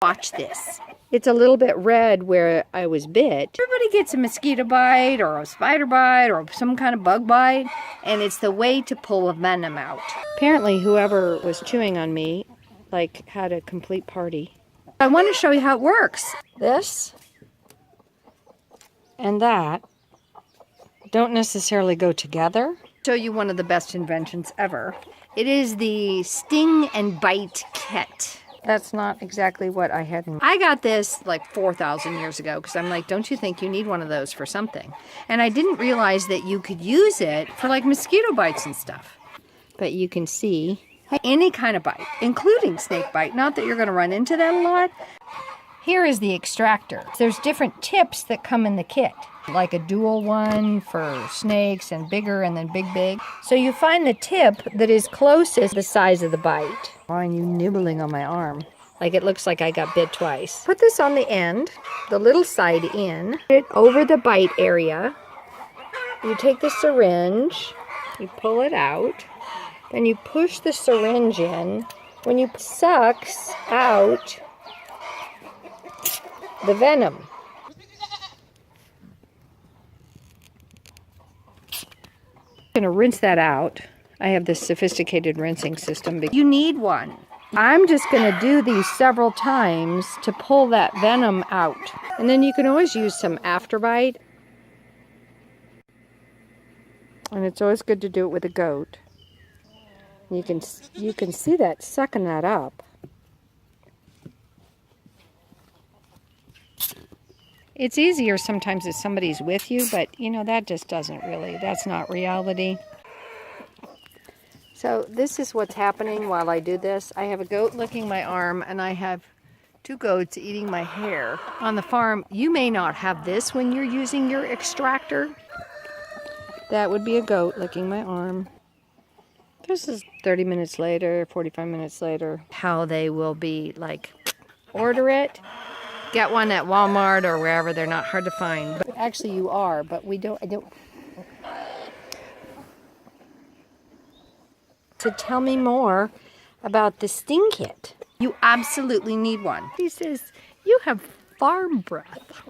Watch this. It's a little bit red where I was bit. Everybody gets a mosquito bite or a spider bite or some kind of bug bite, and it's the way to pull a venom out. Apparently whoever was chewing on me had a complete party. I want to show you how it works. This and that don't necessarily go together. Show you one of the best inventions ever. It is the Sting and Bite Kit. That's not exactly what I had. I got this like 4,000 years ago because I'm like, don't you think you need one of those for something? And I didn't realize that you could use it for like mosquito bites and stuff. But you can see any kind of bite, including snake bite. Not that you're going to run into that a lot. Here is the extractor. There's different tips that come in the kit, like a dual one for snakes and bigger and then big. So you find the tip that is closest to the size of the bite. Find you nibbling on my arm. Like it looks like I got bit twice. Put this on the end, the little side in, put it over the bite area. You take the syringe, you pull it out, then you push the syringe in. When you sucks out the venom. I'm going to rinse that out. I have this sophisticated rinsing system. You need one. I'm just going to do these several times to pull that venom out. And then you can always use some afterbite. And it's always good to do it with a goat. You can see that sucking that up. It's easier sometimes if somebody's with you, but you know, that just doesn't really, that's not reality. So this is what's happening while I do this. I have a goat licking my arm and I have 2 goats eating my hair. On the farm, you may not have this when you're using your extractor. That would be a goat licking my arm. This is 30 minutes later, 45 minutes later, how they will be like, order it. Get one at Walmart or wherever. They're not hard to find. But actually you are, but I don't. So tell me more about the Sting Kit. You absolutely need one. He says, you have farm breath.